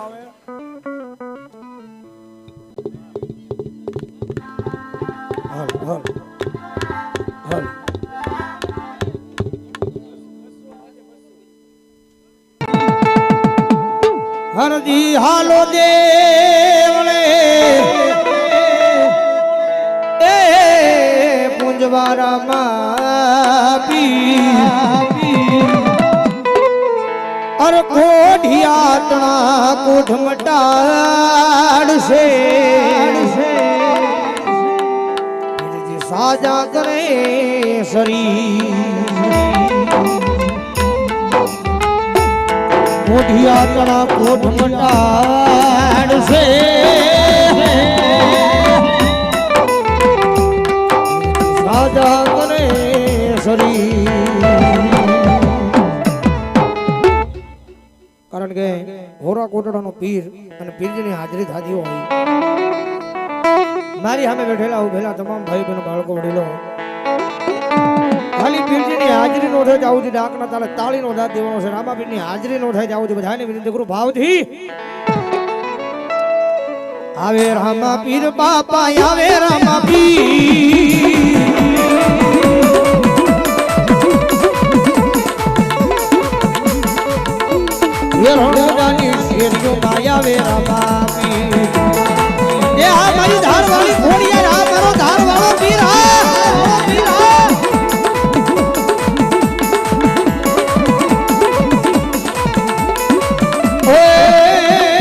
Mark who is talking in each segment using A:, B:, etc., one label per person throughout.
A: હાલ હાલ હાલ હરજી હાલો દેવળે એ પુંજવારામાં અર કોઢિયાતણા કોઠ મટાડશે સાજા કરે શરીર કોઢિયાતણા કોઠ મટાડશે સાજા કરે શરીર કારણ કે હોરા કોટડાનો પીર અને પીરજીની હાજરી થતી હોય મારી સામે બેઠેલા ઉભેલા તમામ ભાઈ બહેનો બાળકો વડીલો ખાલી પીરજીની હાજરી નો થાય આવું ડાકના તાલે તાળી નો દાંત દેવાનો છે રામાપીરની હાજરી નો થાય આવું બધાને વિનંતી કરું ભાવથી આવે રામા પીર બાપા આવે રામા પીર રણોદાની શેરીઓ માયા વે રામાપી એ આ મારી ધારવાળી ઘોડિયા આ મારો ધારવાળો પીર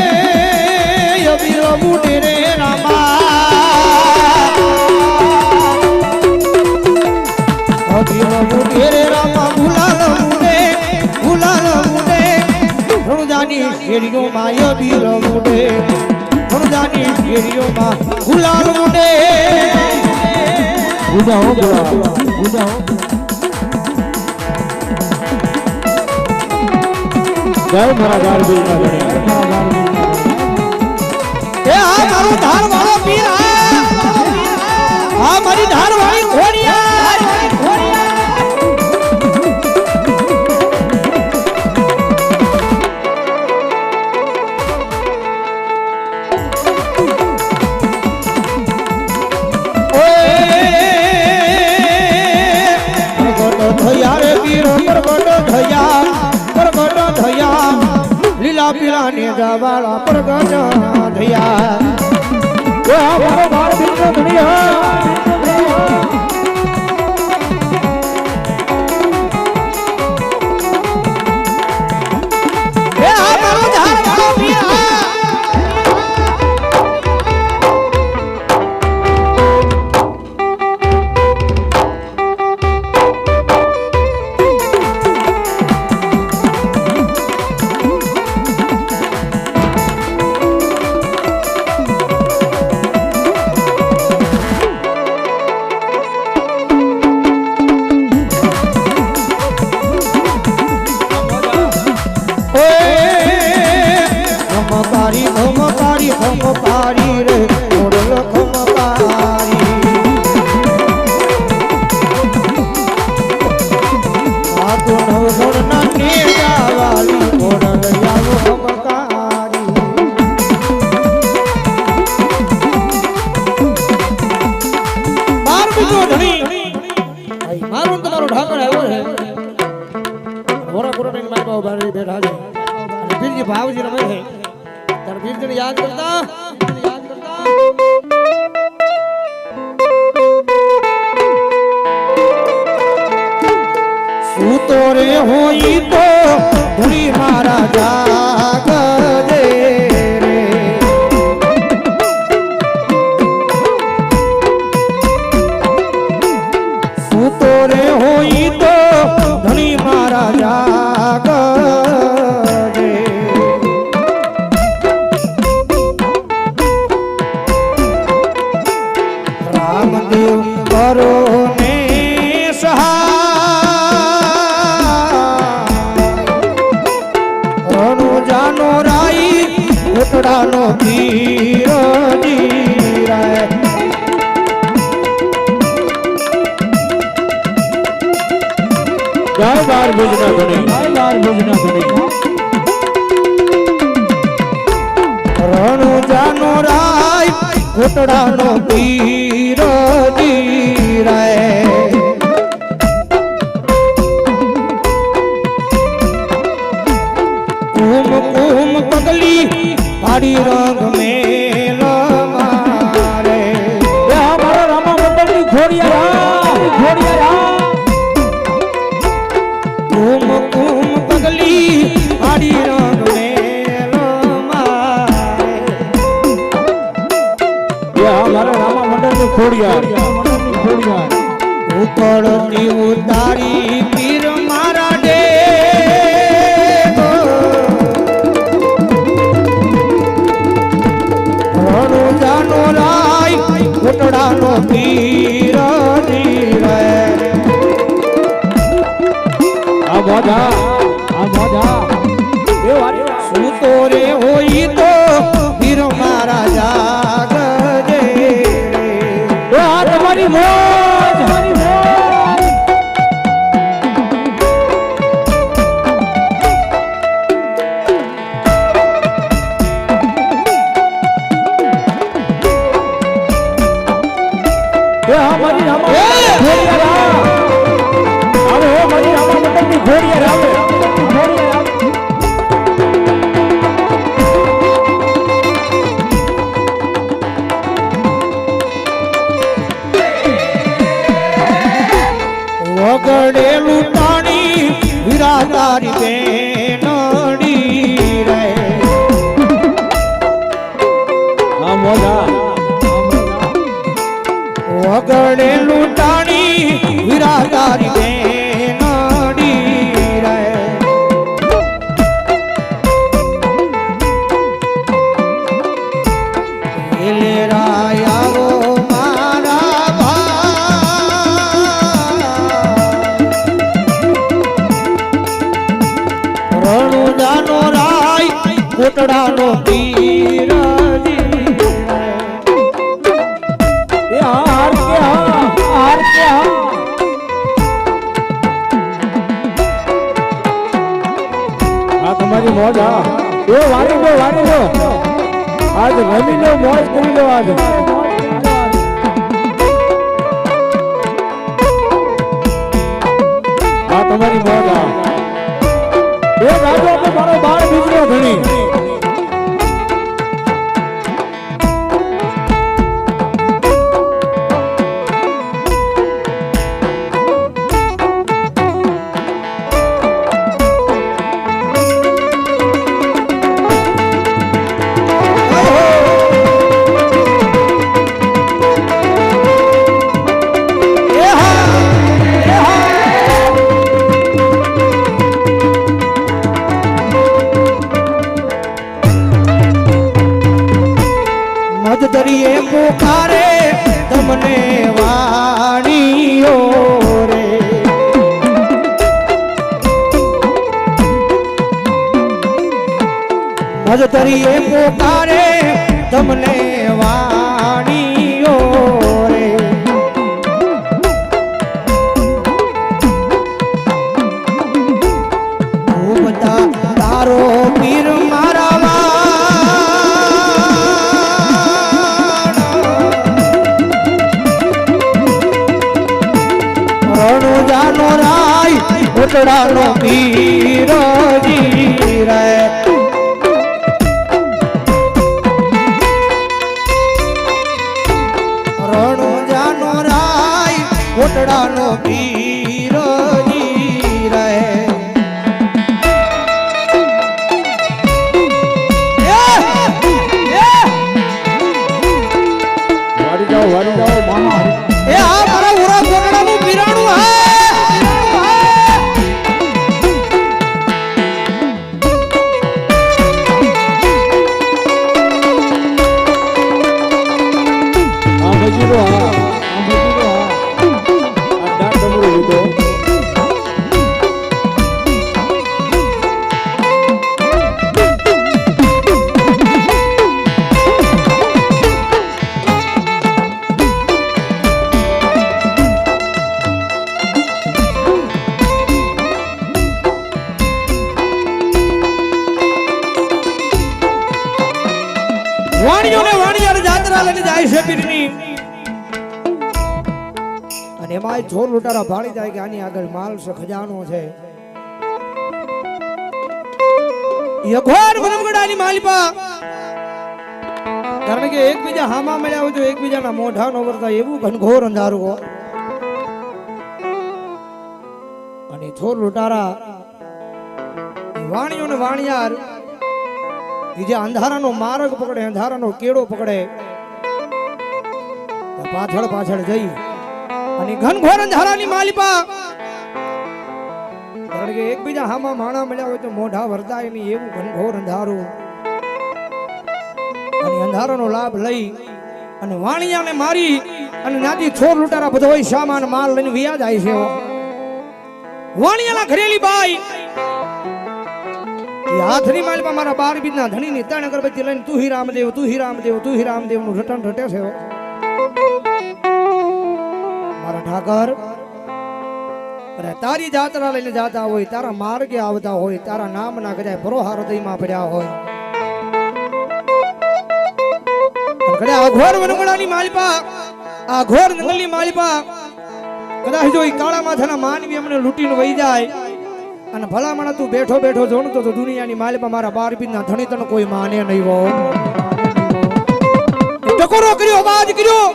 A: ઓય અબીર મુડે રે રામા અબીર મુડે રે રામા ભૂલાલ મુડે રણોદાની શેરીઓ માયા બીર મુડે રણોદાની શેરીઓ માં ગુલાલ મુડે ઉડાઓ ઉડાઓ જય મારા ગારબી ના ગણે એ આ મારો ધારવાળો પીર આ મારી ધારવાળી ઘોડિયા લીલા પીલા ને ગાવાળા પ્રગટ થયા ઓ મારો બાળ બિંદુ ધણિયા એ આ મારો ધારવાળો પીર ખમપારી રે મોડલ ખમપારી આ તો નવગણ ના નેજા વાલી મોડલ આવો ખમકારી બાર બીજો ધણી ભાઈ મારો તમારો ઢાકર આવ્યો છે મોરા કોરને મારી બાવ બારી બેઠા છે અને પીરજી ભાવજી રમે છે વીરજન याद करता सूतो रे होई तो धुरी मारा जाग दे रे सूतो रे होई तो धुरी मारा जाग करो ने रणु जानो राई उतड़ा नो पीर जीराय जय बार बुझना बने जय बार बुझना बने ઘોટડાનો પીર જીરે કુમ કુમ પગલી ભાડી રંગ મેલ મારે
B: મારા રામા મંડળની ઘોડિયા
A: કુમ કુમ પગલી ભાડી રંગ મેલ મારે
B: મારા રામા મંડળની ઘોડિયા
A: ઉપરથી ઉતારી પીર મારા ડે રણુજાનો રાય ઘોટડાનો પીર જીરે
B: આ મોજા એ વારી
A: સૂતો રે હોય તો પીર મારા જાગજે
B: રે આ તમારી મોજ મારી રામા મંડળની ઘોડિયા
A: વગડેલું પાણી વીરા તારી બેનડી રે
B: આ મોજા
A: વગડેલું પાણી વીરા તારી બેનડી રે એલે રાયાવો મારા રણુજાનો રાય ઘોટડાનો પીર
B: એ હાર કે આ તમારી મોજ એ વારી લો આજ રમી લો મોજ કરી લો આજ આ તમારી મોજ એ રાજો આપણે મારો બાળ બીજનો ધણી
A: મજદરીએ પુકારે તમને વાણીઓ રે મજદરીએ પુકારે તમને વાણીઓ રે બધા તારો પીર મારા રણુજાનો રાય ઘોટડાનો પીર જીરે રણુજાનો રાય ઘોટડાનો પીર જીરે
B: વારી જાઓ મામા
A: એ આ મારા ઉરા ઘોટડાનું પીરાણું હે
B: આ બજીરો આ દાંત ડમરો લીધો
A: વાણીઓને વાણિયાર જાત્રા યાત્રા લઈને જાય છે પીરની અને એમાં છોર લૂંટારા ભાળી જાય કે આની આગળ માલ છે ખજાનો છે યઘોર બનમગડાની માલિપા કારણ કે એકબીજા હામા મળ્યા હોય તો એકબીજાના મોઢા નો વર્તા એવું ઘનઘોર અંધારું હોય અને છોર લૂંટારા વાણિયો ને વાણિયાર જે અંધારાનો માર્ગ પકડે અંધારાનો કેળો પકડે પાછળ પાછળ જઈ અને ઘનઘોર અંધારાની માલિપા કારણ કે એકબીજા હામાં માણા મળ્યા હોય તો મોઢા વર્તાય નહીં એવું ઘનઘોર અંધારું અને અંધારાનો લાભ લઈ અને વાણિયાને મારી અને નાથી છોર લૂંટારા બધો સામાન માલ લઈને વિયા જાય છે વાણિયાના ઘરેલી બાઈ હાથની માલમાં મારા 12 બીજના ધણીની 3 અગરબત્તી લઈને તું હી રામદેવ તું હી રામદેવ તું હી રામદેવ નું રટણ રટે છે મારા ઠાકર અરે તારી જાત્રા લઈને જાતા હોય તારા માર્ગે આવતા હોય તારા નામના કદાચ ભરોહા હૃદયમાં પડ્યા હોય કદાચ આ ઘોર વનગડાની માલિપા આ ઘોર જંગલની માલિપા કદાચ જો ઈ કાળા માથાના માનવી અમને લૂંટીને વહી જાય અને ભલામણા તું બેઠો બેઠો જોણતો તો દુનિયાની માલિપા મારા 12 બીજના ધણી તને કોઈ માને નહીં હો ટકોરો કર્યો અવાજ કર્યો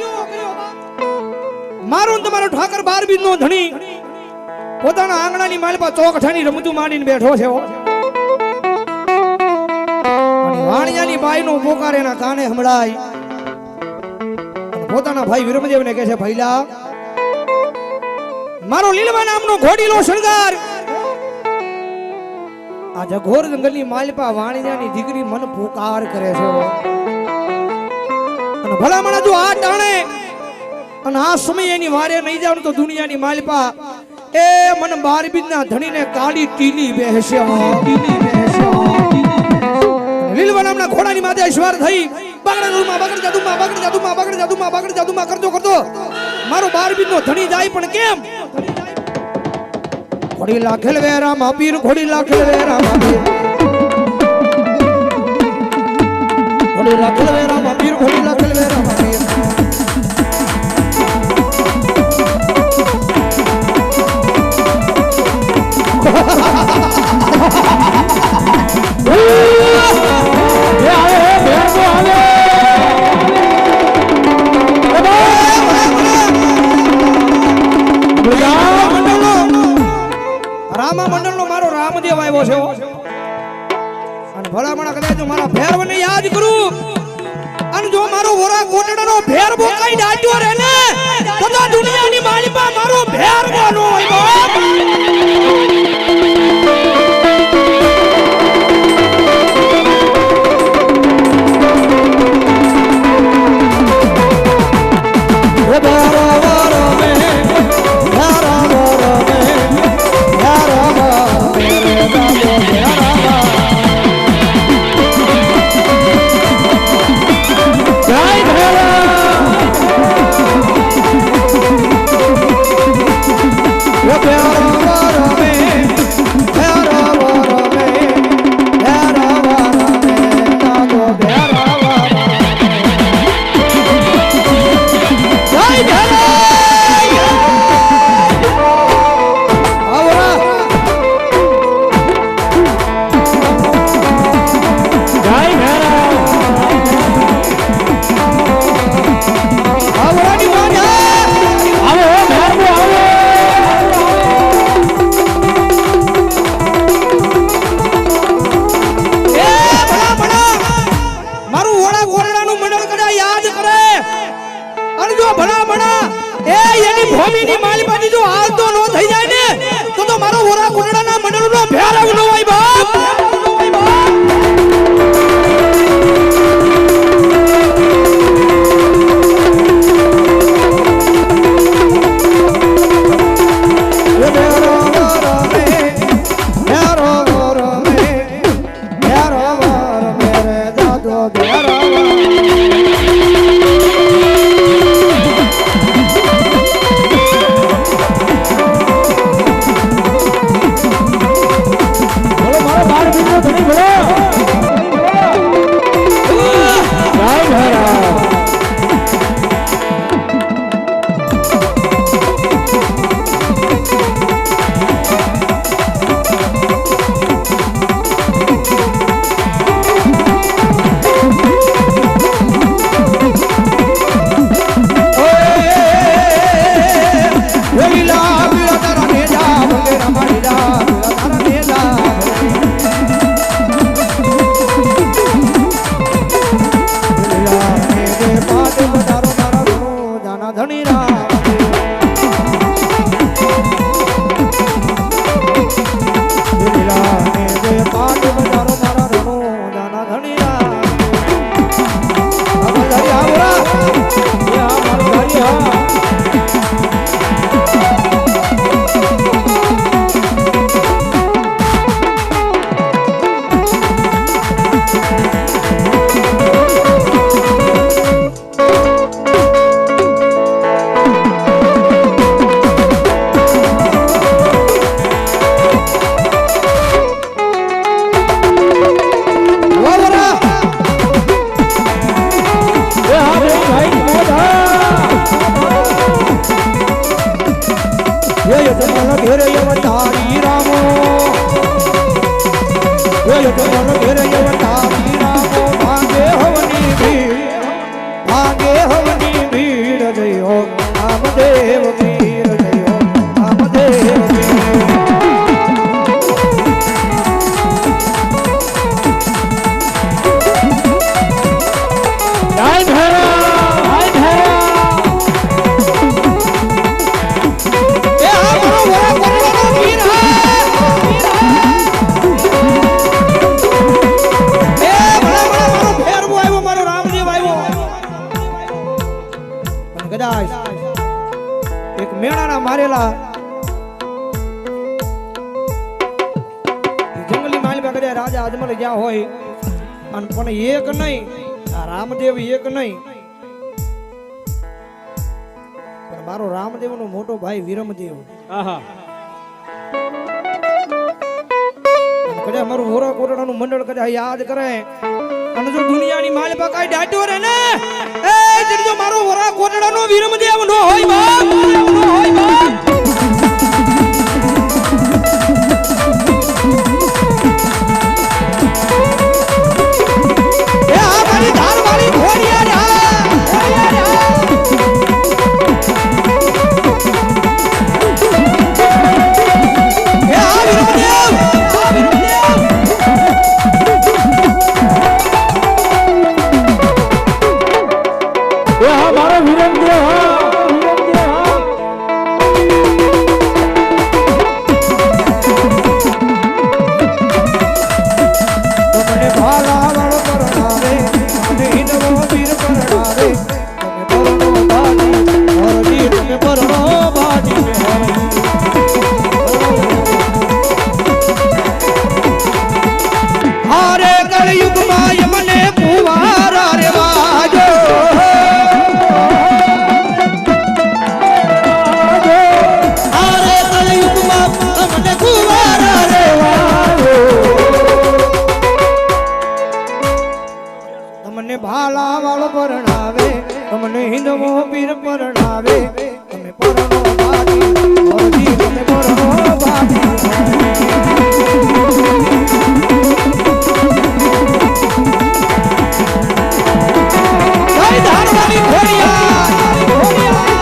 A: મારો તમારો ઠાકર 12 બીજનો ધણી પોતાના આંગણાની માલિપા ચોકઠાની રમતું માંડીને બેઠો છે અને વાણિયાની બાઈનો પોકાર એના કાને સંભળાય પોતાના ભાઈ વિરમદેવને કહે છે ભઈલા મારો લીલવા નામનો ઘોડીલો શણગાર આ જઘોર જંગલની માલિપા વાણિયાની દીકરી મન પુકાર કરે છે અને ભલામણા જો આ ટાણે અને આ સમય એની વારે નહીં જાવ તો દુનિયાની માલિપા એ મન 12 બીજના ધણીને કાળી ટીલી બેસે લીલવા નામના ઘોડાની માથે અશ્વાર થઈ બગડ જાદુમાં કરતો મારો 12 બીજનો ધણી જાય પણ કેમ ઘોડી લાખેલ વે રામ પીર ઘોડી લાખેલ વે રામ પીર ઘોડી લાખેલ વે રામ પીર ઘોડી લાખેલ વે રામ પીર રામા મંડળ નો મારો રામદેવ આવ્યો છે અને ભલામણા કદાચ જો મારા ભેરવને યાદ કરું અને જો મારો વોરા કોટડાનો ભેરવો કઈ ડાટ્યો રે ને તો દુનિયાની માલિપા મારો ભેરવો નો હોય જમન ઘેર યવતા વીરામો ભાગે હવની ભીડ જય હો રામદેવ વીર જય હો રામદેવ વીર એક મેણાના મારેલા જંગલી માલમાં કદાચ રાજા અજમલ જ્યાં હોય અને પણ એક નહીં આ રામદેવ એક નહીં પણ મારો રામદેવ નો મોટો ભાઈ વિરમદેવ કદાચ મારું હોરા કોરડાનું મંડળ કદાચ યાદ કરે અને જો દુનિયાની માલપા કાઈ ડાટ્યો રે ને એ જો મારો હોરા કોરડાનો વિરમદેવ નો હોય બાપ નો હોય બાપ એ આ મારી ધારવાળી ઘોડિયા રા એ આ વિરમદેવ
B: મારો વિરમદેવ
A: તમને ભાલા વાળો પરણાવે અને હિંદવો વીર પરણાવે તમે પરણો બાજી હરજી તમે પરણો બાજી હારે કળયુગમાં મને પુવારા રે વાજો તમને ભાલા વાળો પરણાવે તમને હિંદવો પીર પરણાવે તમે પરણો બાજી હરજી તમે પરણો બાજી જય ધારવાળી ઘોડિયા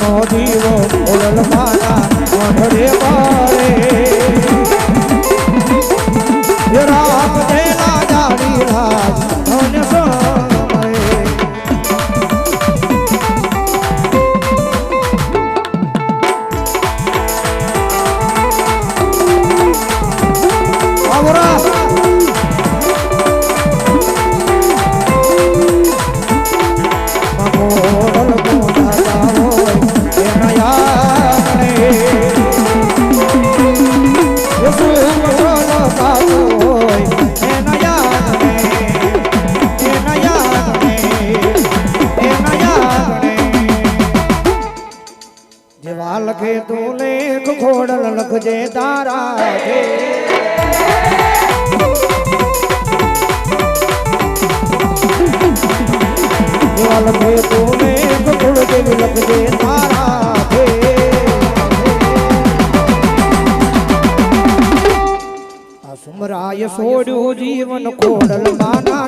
A: નો દીવો ઓલલ માના મોઢે મારે રામ દેલા જાડી રાજ ધન સમય આવરા લખે તું લેખ ખોડલ લખજે તારા છે લખે તું લેખ ખોડલ લખજે તારા છે આ સુમરાય છોડ્યું જીવન ખોડલ માના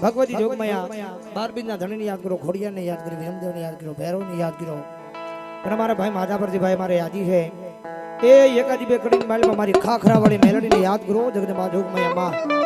A: ભગવતી જોગમાયા 12 બીજના ધણીને યાદ કરો, ખોડિયાને યાદ કરી, હેમદેવને યાદ કરો, ભૈરવને યાદ કરો. અને મારા ભાઈ માધાપરજી ભાઈ મારે યાદી છે એ એકાદી બે કડીની માલમાં મારી ખાખરા વાળી મેલડીને યાદ કરો. જગદંબા જોગમાયા માં